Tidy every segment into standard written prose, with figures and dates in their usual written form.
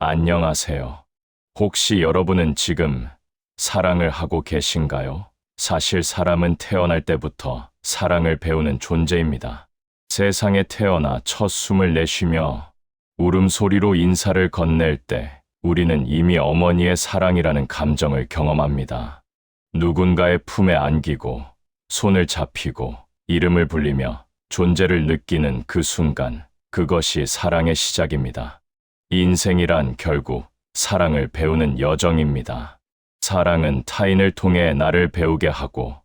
안녕하세요. 혹시 여러분은 지금 사랑을 하고 계신가요? 사실 사람은 태어날 때부터 사랑을 배우는 존재입니다. 세상에 태어나 첫 숨을 내쉬며 울음소리로 인사를 건넬 때 우리는 이미 어머니의 사랑이라는 감정을 경험합니다. 누군가의 품에 안기고 손을 잡히고 이름을 불리며 존재를 느끼는 그 순간, 그것이 사랑의 시작입니다. 인생이란 결국 사랑을 배우는 여정입니다. 사랑은 타인을 통해 나를 배우게 하고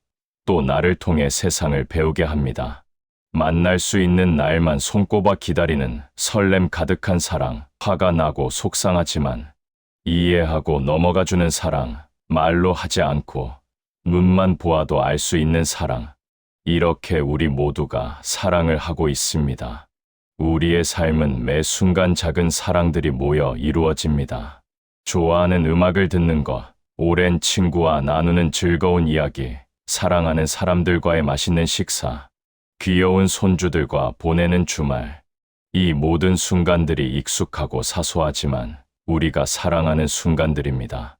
또 나를 통해 세상을 배우게 합니다. 만날 수 있는 날만 손꼽아 기다리는 설렘 가득한 사랑, 화가 나고 속상하지만 이해하고 넘어가주는 사랑, 말로 하지 않고 눈만 보아도 알 수 있는 사랑. 이렇게 우리 모두가 사랑을 하고 있습니다. 우리의 삶은 매 순간 작은 사랑들이 모여 이루어집니다. 좋아하는 음악을 듣는 것, 오랜 친구와 나누는 즐거운 이야기, 사랑하는 사람들과의 맛있는 식사, 귀여운 손주들과 보내는 주말. 이 모든 순간들이 익숙하고 사소하지만 우리가 사랑하는 순간들입니다.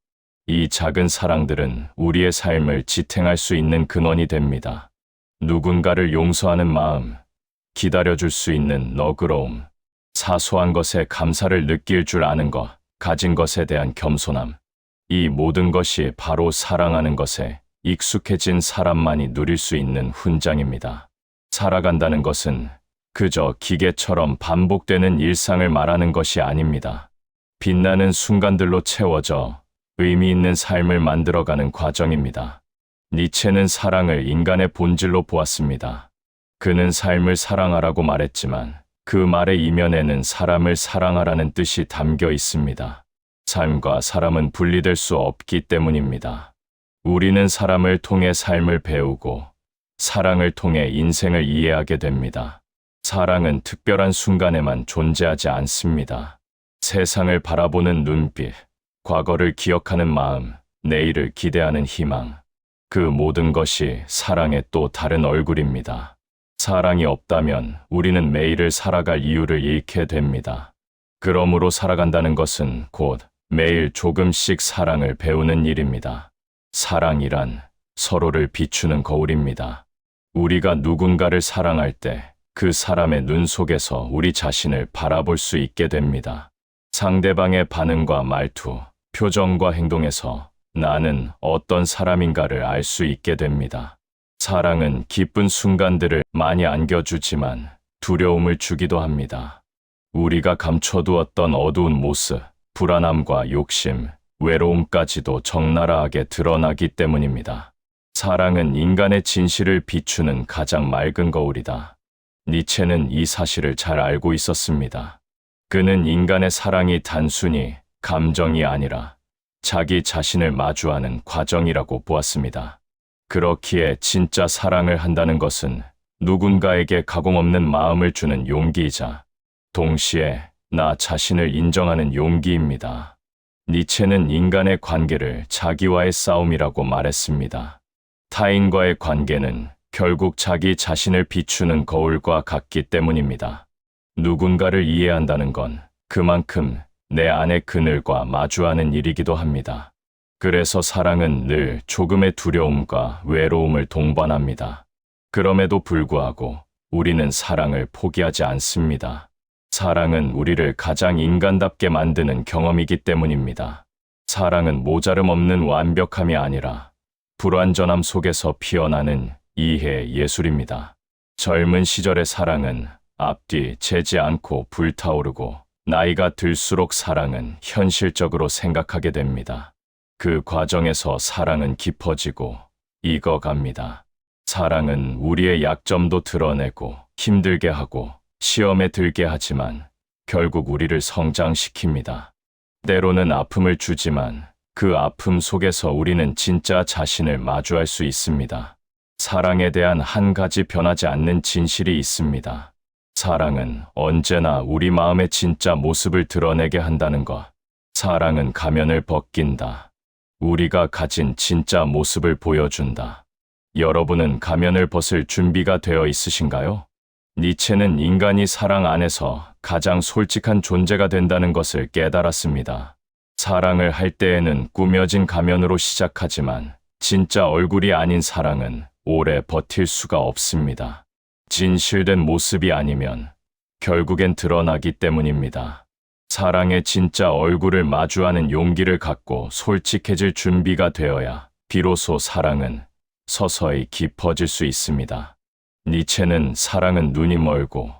이 작은 사랑들은 우리의 삶을 지탱할 수 있는 근원이 됩니다. 누군가를 용서하는 마음, 기다려줄 수 있는 너그러움, 사소한 것에 감사를 느낄 줄 아는 것, 가진 것에 대한 겸손함. 이 모든 것이 바로 사랑하는 것에 익숙해진 사람만이 누릴 수 있는 훈장입니다. 살아간다는 것은 그저 기계처럼 반복되는 일상을 말하는 것이 아닙니다. 빛나는 순간들로 채워져 의미 있는 삶을 만들어가는 과정입니다. 니체는 사랑을 인간의 본질로 보았습니다. 그는 삶을 사랑하라고 말했지만 그 말의 이면에는 사람을 사랑하라는 뜻이 담겨 있습니다. 삶과 사람은 분리될 수 없기 때문입니다. 우리는 사람을 통해 삶을 배우고 사랑을 통해 인생을 이해하게 됩니다. 사랑은 특별한 순간에만 존재하지 않습니다. 세상을 바라보는 눈빛, 과거를 기억하는 마음, 내일을 기대하는 희망. 그 모든 것이 사랑의 또 다른 얼굴입니다. 사랑이 없다면 우리는 매일을 살아갈 이유를 잃게 됩니다. 그러므로 살아간다는 것은 곧 매일 조금씩 사랑을 배우는 일입니다. 사랑이란 서로를 비추는 거울입니다. 우리가 누군가를 사랑할 때 그 사람의 눈 속에서 우리 자신을 바라볼 수 있게 됩니다. 상대방의 반응과 말투, 표정과 행동에서 나는 어떤 사람인가를 알 수 있게 됩니다. 사랑은 기쁜 순간들을 많이 안겨주지만 두려움을 주기도 합니다. 우리가 감춰두었던 어두운 모습, 불안함과 욕심, 외로움까지도 적나라하게 드러나기 때문입니다. 사랑은 인간의 진실을 비추는 가장 맑은 거울이다. 니체는 이 사실을 잘 알고 있었습니다. 그는 인간의 사랑이 단순히 감정이 아니라 자기 자신을 마주하는 과정이라고 보았습니다. 그렇기에 진짜 사랑을 한다는 것은 누군가에게 가공없는 마음을 주는 용기이자 동시에 나 자신을 인정하는 용기입니다. 니체는 인간의 관계를 자기와의 싸움이라고 말했습니다. 타인과의 관계는 결국 자기 자신을 비추는 거울과 같기 때문입니다. 누군가를 이해한다는 건 그만큼 내 안의 그늘과 마주하는 일이기도 합니다. 그래서 사랑은 늘 조금의 두려움과 외로움을 동반합니다. 그럼에도 불구하고 우리는 사랑을 포기하지 않습니다. 사랑은 우리를 가장 인간답게 만드는 경험이기 때문입니다. 사랑은 모자름 없는 완벽함이 아니라 불완전함 속에서 피어나는 이해 예술입니다. 젊은 시절의 사랑은 앞뒤 재지 않고 불타오르고 나이가 들수록 사랑은 현실적으로 생각하게 됩니다. 그 과정에서 사랑은 깊어지고 익어갑니다. 사랑은 우리의 약점도 드러내고 힘들게 하고 시험에 들게 하지만 결국 우리를 성장시킵니다. 때로는 아픔을 주지만 그 아픔 속에서 우리는 진짜 자신을 마주할 수 있습니다. 사랑에 대한 한 가지 변하지 않는 진실이 있습니다. 사랑은 언제나 우리 마음의 진짜 모습을 드러내게 한다는 것. 사랑은 가면을 벗긴다. 우리가 가진 진짜 모습을 보여준다. 여러분은 가면을 벗을 준비가 되어 있으신가요? 니체는 인간이 사랑 안에서 가장 솔직한 존재가 된다는 것을 깨달았습니다. 사랑을 할 때에는 꾸며진 가면으로 시작하지만 진짜 얼굴이 아닌 사랑은 오래 버틸 수가 없습니다. 진실된 모습이 아니면 결국엔 드러나기 때문입니다. 사랑의 진짜 얼굴을 마주하는 용기를 갖고 솔직해질 준비가 되어야 비로소 사랑은 서서히 깊어질 수 있습니다. 니체는 사랑은 눈이 멀고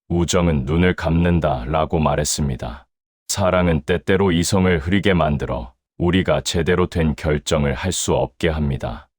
우정은 눈을 감는다 라고 말했습니다. 사랑은 때때로 이성을 흐리게 만들어 우리가 제대로 된 결정을 할 수 없게 합니다.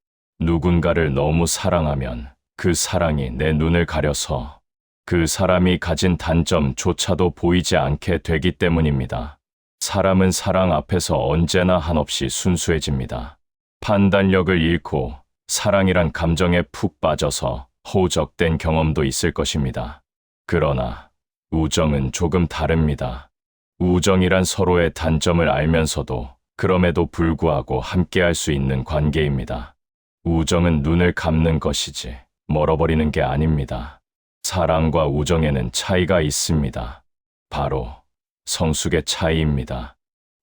누군가를 너무 사랑하면 그 사랑이 내 눈을 가려서 그 사람이 가진 단점조차도 보이지 않게 되기 때문입니다. 사람은 사랑 앞에서 언제나 한없이 순수해집니다. 판단력을 잃고 사랑이란 감정에 푹 빠져서 허우적된 경험도 있을 것입니다. 그러나 우정은 조금 다릅니다. 우정이란 서로의 단점을 알면서도 그럼에도 불구하고 함께할 수 있는 관계입니다. 우정은 눈을 감는 것이지 멀어버리는 게 아닙니다. 사랑과 우정에는 차이가 있습니다. 바로 성숙의 차이입니다.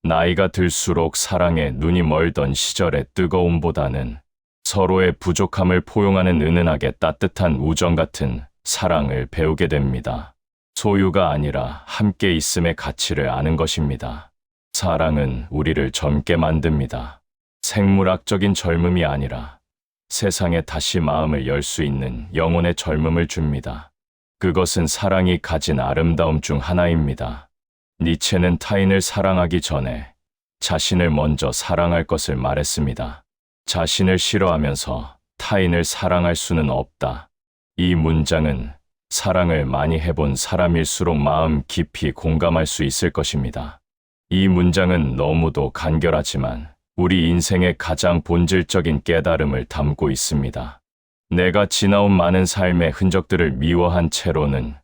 나이가 들수록 사랑에 눈이 멀던 시절의 뜨거움보다는 서로의 부족함을 포용하는 은은하게 따뜻한 우정 같은 사랑을 배우게 됩니다. 소유가 아니라 함께 있음의 가치를 아는 것입니다. 사랑은 우리를 젊게 만듭니다. 생물학적인 젊음이 아니라 세상에 다시 마음을 열 수 있는 영혼의 젊음을 줍니다. 그것은 사랑이 가진 아름다움 중 하나입니다. 니체는 타인을 사랑하기 전에 자신을 먼저 사랑할 것을 말했습니다. 자신을 싫어하면서 타인을 사랑할 수는 없다. 이 문장은 사랑을 많이 해본 사람일수록 마음 깊이 공감할 수 있을 것입니다. 이 문장은 너무도 간결하지만 우리 인생의 가장 본질적인 깨달음을 담고 있습니다. 내가 지나온 많은 삶의 흔적들을 미워한 채로는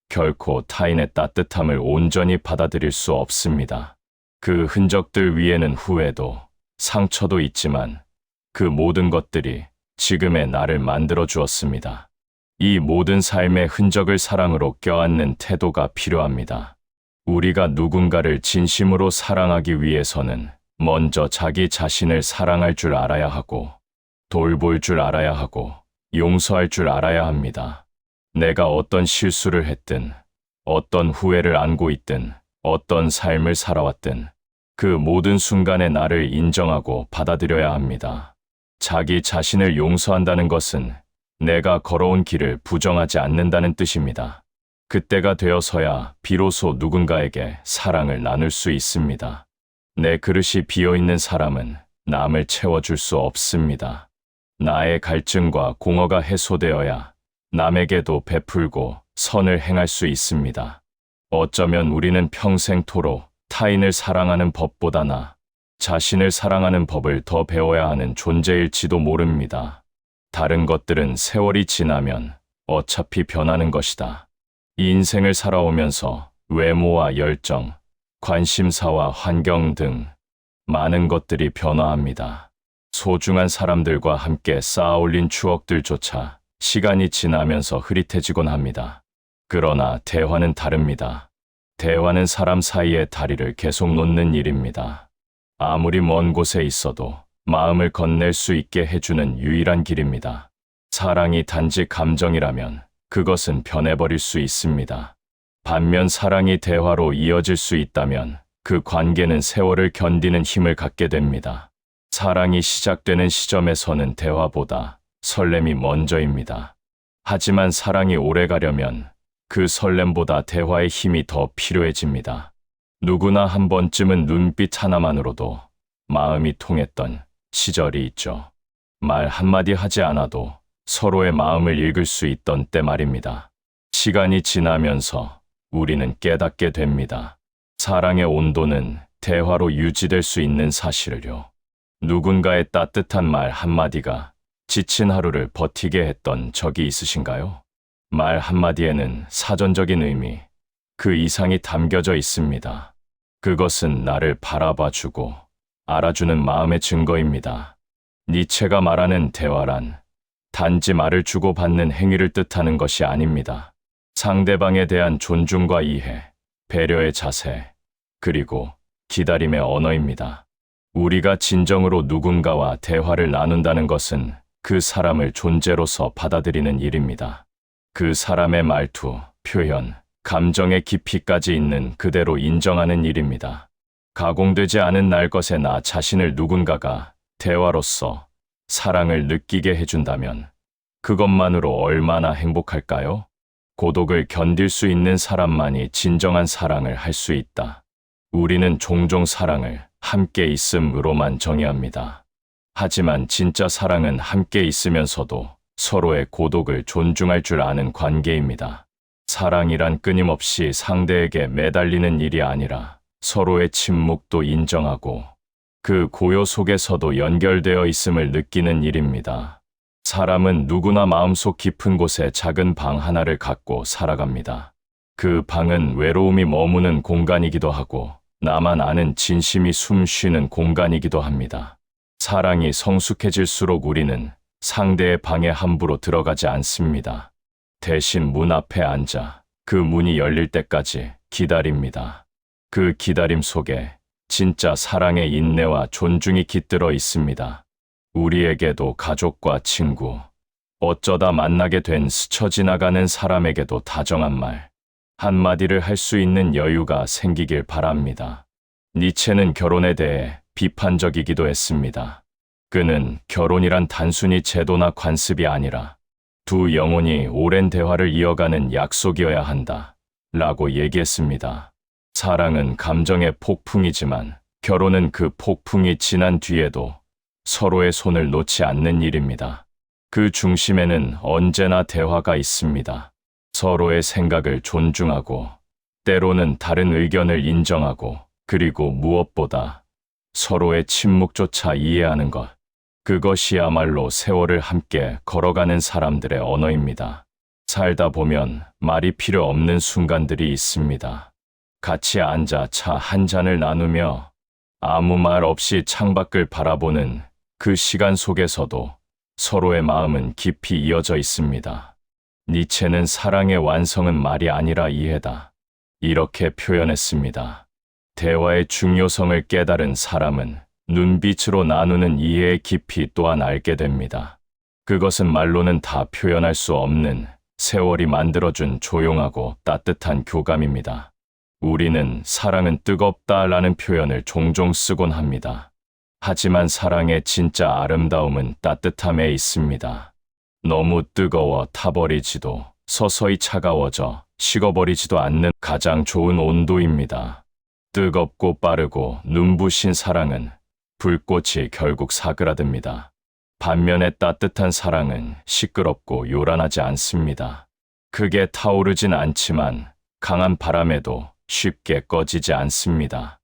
결코 타인의 따뜻함을 온전히 받아들일 수 없습니다. 그 흔적들 위에는 후회도, 상처도 있지만 그 모든 것들이 지금의 나를 만들어 주었습니다. 이 모든 삶의 흔적을 사랑으로 껴안는 태도가 필요합니다. 우리가 누군가를 진심으로 사랑하기 위해서는 먼저 자기 자신을 사랑할 줄 알아야 하고, 돌볼 줄 알아야 하고, 용서할 줄 알아야 합니다. 내가 어떤 실수를 했든, 어떤 후회를 안고 있든, 어떤 삶을 살아왔든, 그 모든 순간에 나를 인정하고 받아들여야 합니다. 자기 자신을 용서한다는 것은 내가 걸어온 길을 부정하지 않는다는 뜻입니다. 그때가 되어서야 비로소 누군가에게 사랑을 나눌 수 있습니다. 내 그릇이 비어있는 사람은 남을 채워줄 수 없습니다. 나의 갈증과 공허가 해소되어야 남에게도 베풀고 선을 행할 수 있습니다. 어쩌면 우리는 평생토록 타인을 사랑하는 법보다나 자신을 사랑하는 법을 더 배워야 하는 존재일지도 모릅니다. 다른 것들은 세월이 지나면 어차피 변하는 것이다. 이 인생을 살아오면서 외모와 열정, 관심사와 환경 등 많은 것들이 변화합니다. 소중한 사람들과 함께 쌓아올린 추억들조차 시간이 지나면서 흐릿해지곤 합니다. 그러나 대화는 다릅니다. 대화는 사람 사이의 다리를 계속 놓는 일입니다. 아무리 먼 곳에 있어도 마음을 건넬 수 있게 해주는 유일한 길입니다. 사랑이 단지 감정이라면 그것은 변해버릴 수 있습니다. 반면 사랑이 대화로 이어질 수 있다면 그 관계는 세월을 견디는 힘을 갖게 됩니다. 사랑이 시작되는 시점에서는 대화보다 설렘이 먼저입니다. 하지만 사랑이 오래 가려면 그 설렘보다 대화의 힘이 더 필요해집니다. 누구나 한 번쯤은 눈빛 하나만으로도 마음이 통했던 시절이 있죠. 말 한마디 하지 않아도 서로의 마음을 읽을 수 있던 때 말입니다. 시간이 지나면서 우리는 깨닫게 됩니다. 사랑의 온도는 대화로 유지될 수 있는 사실을요. 누군가의 따뜻한 말 한마디가 지친 하루를 버티게 했던 적이 있으신가요? 말 한마디에는 사전적인 의미, 그 이상이 담겨져 있습니다. 그것은 나를 바라봐주고 알아주는 마음의 증거입니다. 니체가 말하는 대화란 단지 말을 주고받는 행위를 뜻하는 것이 아닙니다. 상대방에 대한 존중과 이해, 배려의 자세, 그리고 기다림의 언어입니다. 우리가 진정으로 누군가와 대화를 나눈다는 것은 그 사람을 존재로서 받아들이는 일입니다. 그 사람의 말투, 표현, 감정의 깊이까지 있는 그대로 인정하는 일입니다. 가공되지 않은 날 것의 나 자신을 누군가가 대화로서 사랑을 느끼게 해준다면 그것만으로 얼마나 행복할까요? 고독을 견딜 수 있는 사람만이 진정한 사랑을 할 수 있다. 우리는 종종 사랑을 함께 있음으로만 정의합니다. 하지만 진짜 사랑은 함께 있으면서도 서로의 고독을 존중할 줄 아는 관계입니다. 사랑이란 끊임없이 상대에게 매달리는 일이 아니라 서로의 침묵도 인정하고 그 고요 속에서도 연결되어 있음을 느끼는 일입니다. 사람은 누구나 마음속 깊은 곳에 작은 방 하나를 갖고 살아갑니다. 그 방은 외로움이 머무는 공간이기도 하고 나만 아는 진심이 숨 쉬는 공간이기도 합니다. 사랑이 성숙해질수록 우리는 상대의 방에 함부로 들어가지 않습니다. 대신 문 앞에 앉아 그 문이 열릴 때까지 기다립니다. 그 기다림 속에 진짜 사랑의 인내와 존중이 깃들어 있습니다. 우리에게도 가족과 친구, 어쩌다 만나게 된 스쳐 지나가는 사람에게도 다정한 말 한마디를 할 수 있는 여유가 생기길 바랍니다. 니체는 결혼에 대해 비판적이기도 했습니다. 그는 결혼이란 단순히 제도나 관습이 아니라 두 영혼이 오랜 대화를 이어가는 약속이어야 한다 라고 얘기했습니다. 사랑은 감정의 폭풍이지만 결혼은 그 폭풍이 지난 뒤에도 서로의 손을 놓지 않는 일입니다. 그 중심에는 언제나 대화가 있습니다. 서로의 생각을 존중하고 때로는 다른 의견을 인정하고 그리고 무엇보다 서로의 침묵조차 이해하는 것. 그것이야말로 세월을 함께 걸어가는 사람들의 언어입니다. 살다 보면 말이 필요 없는 순간들이 있습니다. 같이 앉아 차 한 잔을 나누며 아무 말 없이 창밖을 바라보는 그 시간 속에서도 서로의 마음은 깊이 이어져 있습니다. 니체는 사랑의 완성은 말이 아니라 이해다. 이렇게 표현했습니다. 대화의 중요성을 깨달은 사람은 눈빛으로 나누는 이해의 깊이 또한 알게 됩니다. 그것은 말로는 다 표현할 수 없는 세월이 만들어준 조용하고 따뜻한 교감입니다. 우리는 사랑은 뜨겁다라는 표현을 종종 쓰곤 합니다. 하지만 사랑의 진짜 아름다움은 따뜻함에 있습니다. 너무 뜨거워 타버리지도 서서히 차가워져 식어버리지도 않는 가장 좋은 온도입니다. 뜨겁고 빠르고 눈부신 사랑은 불꽃이 결국 사그라듭니다. 반면에 따뜻한 사랑은 시끄럽고 요란하지 않습니다. 크게 타오르진 않지만 강한 바람에도 쉽게 꺼지지 않습니다.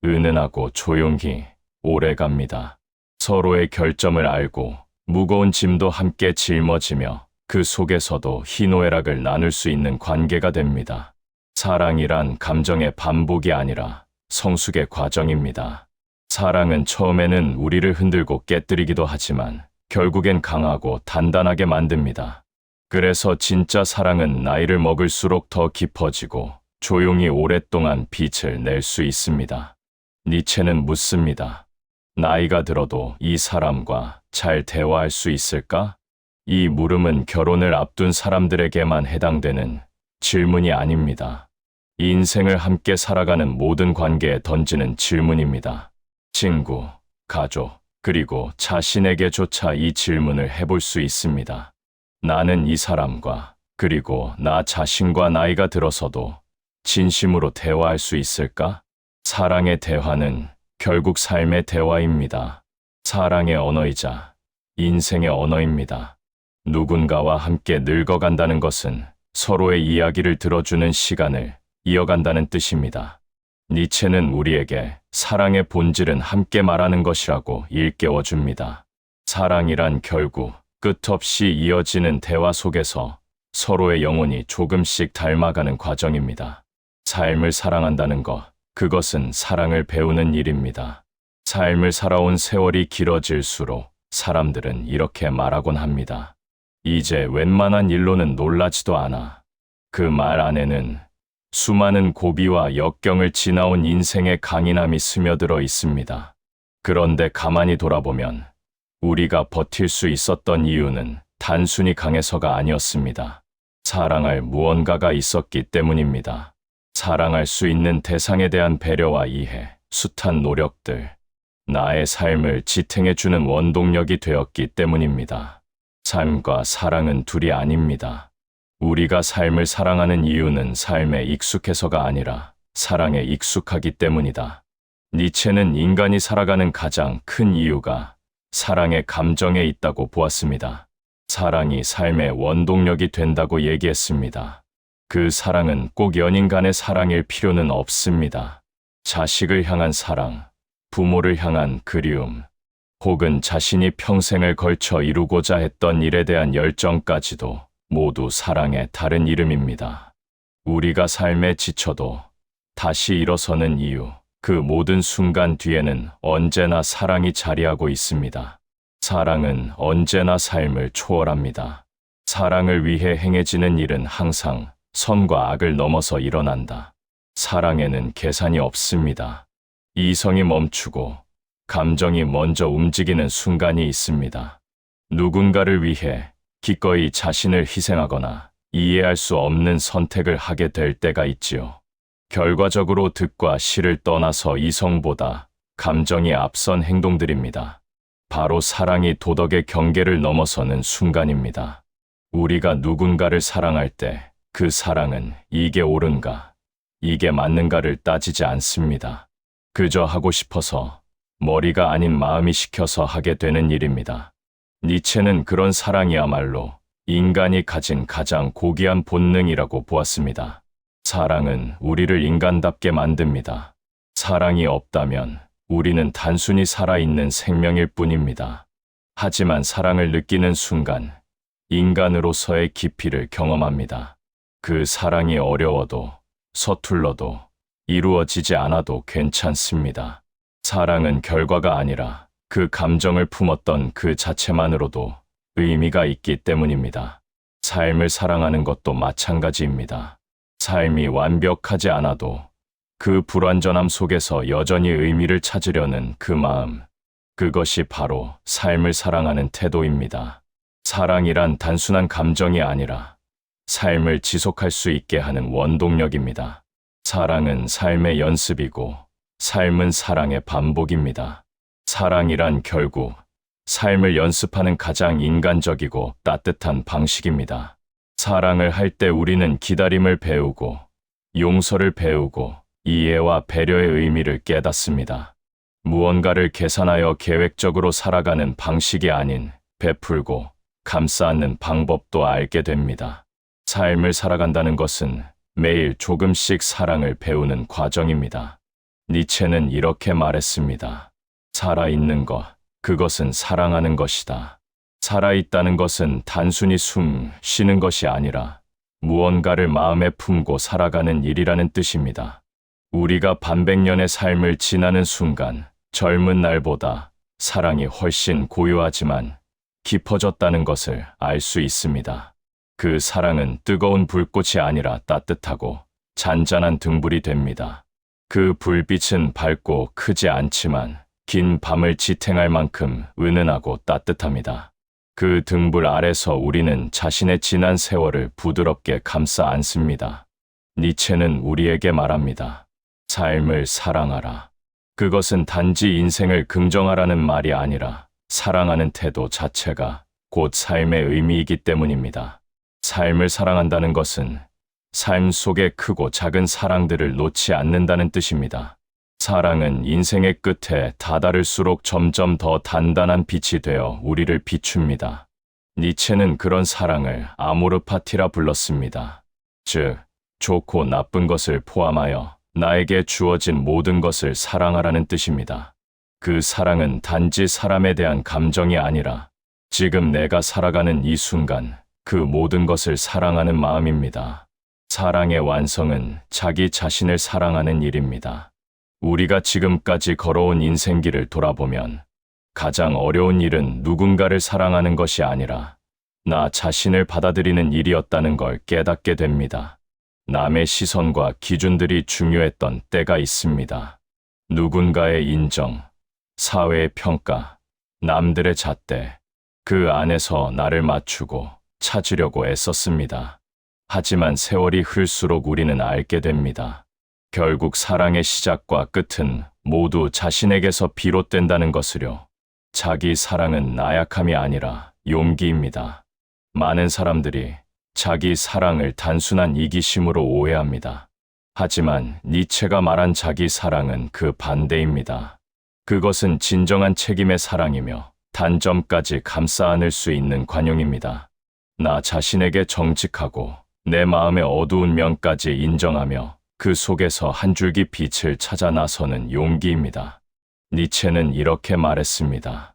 은은하고 조용히 오래갑니다. 서로의 결점을 알고 무거운 짐도 함께 짊어지며 그 속에서도 희노애락을 나눌 수 있는 관계가 됩니다. 사랑이란 감정의 반복이 아니라 성숙의 과정입니다. 사랑은 처음에는 우리를 흔들고 깨뜨리기도 하지만 결국엔 강하고 단단하게 만듭니다. 그래서 진짜 사랑은 나이를 먹을수록 더 깊어지고 조용히 오랫동안 빛을 낼 수 있습니다. 니체는 묻습니다. 나이가 들어도 이 사람과 잘 대화할 수 있을까? 이 물음은 결혼을 앞둔 사람들에게만 해당되는 질문이 아닙니다. 인생을 함께 살아가는 모든 관계에 던지는 질문입니다. 친구, 가족, 그리고 자신에게조차 이 질문을 해볼 수 있습니다. 나는 이 사람과 그리고 나 자신과 나이가 들어서도 진심으로 대화할 수 있을까? 사랑의 대화는 결국 삶의 대화입니다. 사랑의 언어이자 인생의 언어입니다. 누군가와 함께 늙어간다는 것은 서로의 이야기를 들어주는 시간을 이어간다는 뜻입니다. 니체는 우리에게 사랑의 본질은 함께 말하는 것이라고 일깨워줍니다. 사랑이란 결국 끝없이 이어지는 대화 속에서 서로의 영혼이 조금씩 닮아가는 과정입니다. 삶을 사랑한다는 것, 그것은 사랑을 배우는 일입니다. 삶을 살아온 세월이 길어질수록 사람들은 이렇게 말하곤 합니다. 이제 웬만한 일로는 놀라지도 않아. 그 말 안에는 수많은 고비와 역경을 지나온 인생의 강인함이 스며들어 있습니다. 그런데 가만히 돌아보면 우리가 버틸 수 있었던 이유는 단순히 강해서가 아니었습니다. 사랑할 무언가가 있었기 때문입니다. 사랑할 수 있는 대상에 대한 배려와 이해, 숱한 노력들, 나의 삶을 지탱해주는 원동력이 되었기 때문입니다. 삶과 사랑은 둘이 아닙니다. 우리가 삶을 사랑하는 이유는 삶에 익숙해서가 아니라 사랑에 익숙하기 때문이다. 니체는 인간이 살아가는 가장 큰 이유가 사랑의 감정에 있다고 보았습니다. 사랑이 삶의 원동력이 된다고 얘기했습니다. 그 사랑은 꼭 연인 간의 사랑일 필요는 없습니다. 자식을 향한 사랑, 부모를 향한 그리움, 혹은 자신이 평생을 걸쳐 이루고자 했던 일에 대한 열정까지도 모두 사랑의 다른 이름입니다. 우리가 삶에 지쳐도 다시 일어서는 이유, 그 모든 순간 뒤에는 언제나 사랑이 자리하고 있습니다. 사랑은 언제나 삶을 초월합니다. 사랑을 위해 행해지는 일은 항상 선과 악을 넘어서 일어난다. 사랑에는 계산이 없습니다. 이성이 멈추고 감정이 먼저 움직이는 순간이 있습니다. 누군가를 위해 기꺼이 자신을 희생하거나 이해할 수 없는 선택을 하게 될 때가 있지요. 결과적으로 득과 실을 떠나서 이성보다 감정이 앞선 행동들입니다. 바로 사랑이 도덕의 경계를 넘어서는 순간입니다. 우리가 누군가를 사랑할 때 그 사랑은 이게 옳은가, 이게 맞는가를 따지지 않습니다. 그저 하고 싶어서 머리가 아닌 마음이 시켜서 하게 되는 일입니다. 니체는 그런 사랑이야말로 인간이 가진 가장 고귀한 본능이라고 보았습니다. 사랑은 우리를 인간답게 만듭니다. 사랑이 없다면 우리는 단순히 살아있는 생명일 뿐입니다. 하지만 사랑을 느끼는 순간 인간으로서의 깊이를 경험합니다. 그 사랑이 어려워도 서툴러도 이루어지지 않아도 괜찮습니다. 사랑은 결과가 아니라 그 감정을 품었던 그 자체만으로도 의미가 있기 때문입니다. 삶을 사랑하는 것도 마찬가지입니다. 삶이 완벽하지 않아도 그 불완전함 속에서 여전히 의미를 찾으려는 그 마음, 그것이 바로 삶을 사랑하는 태도입니다. 사랑이란 단순한 감정이 아니라 삶을 지속할 수 있게 하는 원동력입니다. 사랑은 삶의 연습이고 삶은 사랑의 반복입니다. 사랑이란 결국 삶을 연습하는 가장 인간적이고 따뜻한 방식입니다. 사랑을 할 때 우리는 기다림을 배우고 용서를 배우고 이해와 배려의 의미를 깨닫습니다. 무언가를 계산하여 계획적으로 살아가는 방식이 아닌 베풀고 감싸 안는 방법도 알게 됩니다. 삶을 살아간다는 것은 매일 조금씩 사랑을 배우는 과정입니다. 니체는 이렇게 말했습니다. 살아있는 것, 그것은 사랑하는 것이다. 살아있다는 것은 단순히 숨 쉬는 것이 아니라 무언가를 마음에 품고 살아가는 일이라는 뜻입니다. 우리가 반백년의 삶을 지나는 순간 젊은 날보다 사랑이 훨씬 고요하지만 깊어졌다는 것을 알 수 있습니다. 그 사랑은 뜨거운 불꽃이 아니라 따뜻하고 잔잔한 등불이 됩니다. 그 불빛은 밝고 크지 않지만 긴 밤을 지탱할 만큼 은은하고 따뜻합니다. 그 등불 아래서 우리는 자신의 지난 세월을 부드럽게 감싸 안습니다. 니체는 우리에게 말합니다. 삶을 사랑하라. 그것은 단지 인생을 긍정하라는 말이 아니라 사랑하는 태도 자체가 곧 삶의 의미이기 때문입니다. 삶을 사랑한다는 것은 삶 속의 크고 작은 사랑들을 놓지 않는다는 뜻입니다. 사랑은 인생의 끝에 다다를수록 점점 더 단단한 빛이 되어 우리를 비춥니다. 니체는 그런 사랑을 아모르 파티라 불렀습니다. 즉, 좋고 나쁜 것을 포함하여 나에게 주어진 모든 것을 사랑하라는 뜻입니다. 그 사랑은 단지 사람에 대한 감정이 아니라 지금 내가 살아가는 이 순간 그 모든 것을 사랑하는 마음입니다. 사랑의 완성은 자기 자신을 사랑하는 일입니다. 우리가 지금까지 걸어온 인생길을 돌아보면 가장 어려운 일은 누군가를 사랑하는 것이 아니라 나 자신을 받아들이는 일이었다는 걸 깨닫게 됩니다. 남의 시선과 기준들이 중요했던 때가 있습니다. 누군가의 인정, 사회의 평가, 남들의 잣대, 그 안에서 나를 맞추고 찾으려고 애썼습니다. 하지만 세월이 흘수록 우리는 알게 됩니다. 결국 사랑의 시작과 끝은 모두 자신에게서 비롯된다는 것을요. 자기 사랑은 나약함이 아니라 용기입니다. 많은 사람들이 자기 사랑을 단순한 이기심으로 오해합니다. 하지만 니체가 말한 자기 사랑은 그 반대입니다. 그것은 진정한 책임의 사랑이며 단점까지 감싸 안을 수 있는 관용입니다. 나 자신에게 정직하고 내 마음의 어두운 면까지 인정하며 그 속에서 한 줄기 빛을 찾아 나서는 용기입니다. 니체는 이렇게 말했습니다.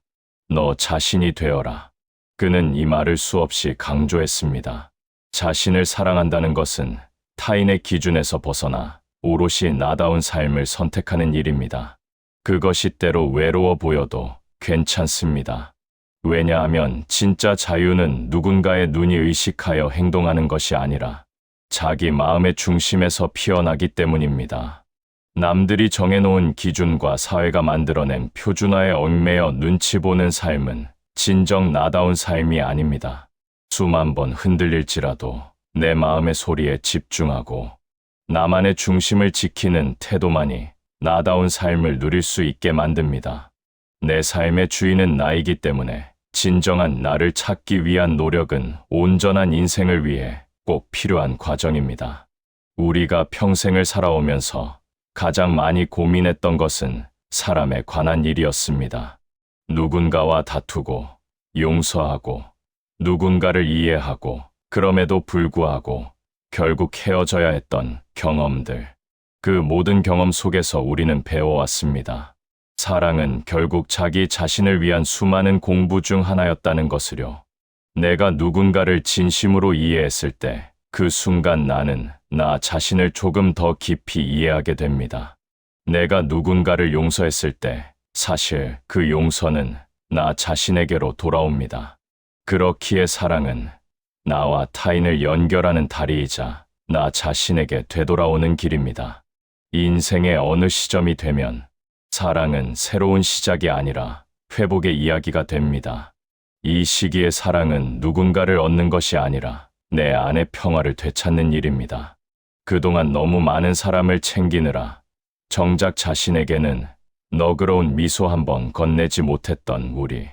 너 자신이 되어라. 그는 이 말을 수없이 강조했습니다. 자신을 사랑한다는 것은 타인의 기준에서 벗어나 오롯이 나다운 삶을 선택하는 일입니다. 그것이 때로 외로워 보여도 괜찮습니다. 왜냐하면 진짜 자유는 누군가의 눈이 의식하여 행동하는 것이 아니라 자기 마음의 중심에서 피어나기 때문입니다. 남들이 정해놓은 기준과 사회가 만들어낸 표준화에 얽매여 눈치 보는 삶은 진정 나다운 삶이 아닙니다. 수만 번 흔들릴지라도 내 마음의 소리에 집중하고 나만의 중심을 지키는 태도만이 나다운 삶을 누릴 수 있게 만듭니다. 내 삶의 주인은 나이기 때문에 진정한 나를 찾기 위한 노력은 온전한 인생을 위해 꼭 필요한 과정입니다. 우리가 평생을 살아오면서 가장 많이 고민했던 것은 사람에 관한 일이었습니다. 누군가와 다투고 용서하고 누군가를 이해하고 그럼에도 불구하고 결국 헤어져야 했던 경험들. 그 모든 경험 속에서 우리는 배워왔습니다. 사랑은 결국 자기 자신을 위한 수많은 공부 중 하나였다는 것을요. 내가 누군가를 진심으로 이해했을 때 그 순간 나는 나 자신을 조금 더 깊이 이해하게 됩니다. 내가 누군가를 용서했을 때 사실 그 용서는 나 자신에게로 돌아옵니다. 그렇기에 사랑은 나와 타인을 연결하는 다리이자 나 자신에게 되돌아오는 길입니다. 인생의 어느 시점이 되면 사랑은 새로운 시작이 아니라 회복의 이야기가 됩니다. 이 시기의 사랑은 누군가를 얻는 것이 아니라 내 안의 평화를 되찾는 일입니다. 그동안 너무 많은 사람을 챙기느라 정작 자신에게는 너그러운 미소 한번 건네지 못했던 우리.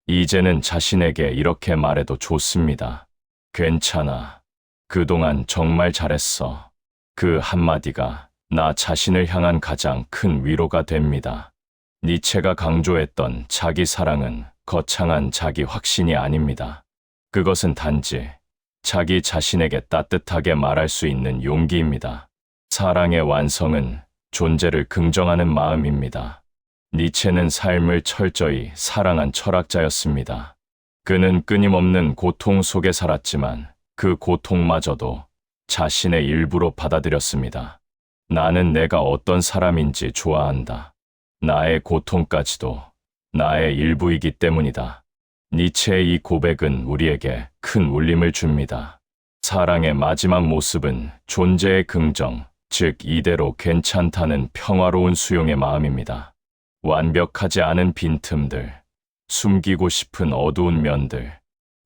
이제는 자신에게 이렇게 말해도 좋습니다. 괜찮아. 그동안 정말 잘했어. 그 한마디가 나 자신을 향한 가장 큰 위로가 됩니다. 니체가 강조했던 자기 사랑은 거창한 자기 확신이 아닙니다. 그것은 단지 자기 자신에게 따뜻하게 말할 수 있는 용기입니다. 사랑의 완성은 존재를 긍정하는 마음입니다. 니체는 삶을 철저히 사랑한 철학자였습니다. 그는 끊임없는 고통 속에 살았지만 그 고통마저도 자신의 일부로 받아들였습니다. 나는 내가 어떤 사람인지 좋아한다. 나의 고통까지도 나의 일부이기 때문이다. 니체의 이 고백은 우리에게 큰 울림을 줍니다. 사랑의 마지막 모습은 존재의 긍정, 즉 이대로 괜찮다는 평화로운 수용의 마음입니다. 완벽하지 않은 빈틈들, 숨기고 싶은 어두운 면들,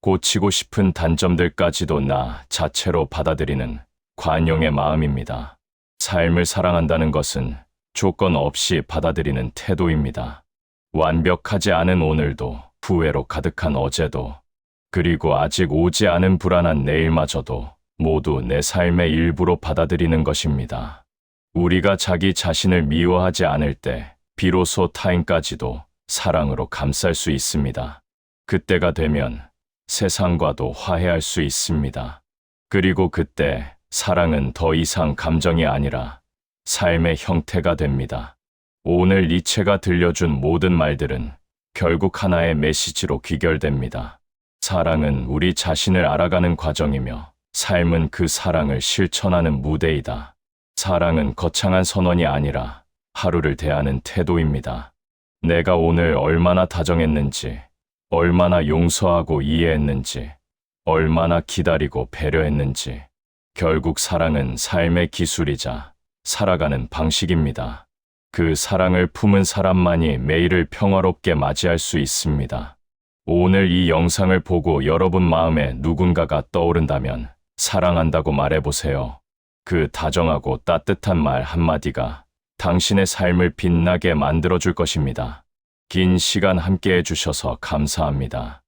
고치고 싶은 단점들까지도 나 자체로 받아들이는 관용의 마음입니다. 삶을 사랑한다는 것은 조건 없이 받아들이는 태도입니다. 완벽하지 않은 오늘도, 후회로 가득한 어제도, 그리고 아직 오지 않은 불안한 내일마저도 모두 내 삶의 일부로 받아들이는 것입니다. 우리가 자기 자신을 미워하지 않을 때 비로소 타인까지도 사랑으로 감쌀 수 있습니다. 그때가 되면 세상과도 화해할 수 있습니다. 그리고 그때 사랑은 더 이상 감정이 아니라 삶의 형태가 됩니다. 오늘 니체가 들려준 모든 말들은 결국 하나의 메시지로 귀결됩니다. 사랑은 우리 자신을 알아가는 과정이며 삶은 그 사랑을 실천하는 무대이다. 사랑은 거창한 선언이 아니라 하루를 대하는 태도입니다. 내가 오늘 얼마나 다정했는지, 얼마나 용서하고 이해했는지, 얼마나 기다리고 배려했는지, 결국 사랑은 삶의 기술이자 살아가는 방식입니다. 그 사랑을 품은 사람만이 매일을 평화롭게 맞이할 수 있습니다. 오늘 이 영상을 보고 여러분 마음에 누군가가 떠오른다면 사랑한다고 말해보세요. 그 다정하고 따뜻한 말 한마디가 당신의 삶을 빛나게 만들어줄 것입니다. 긴 시간 함께 해주셔서 감사합니다.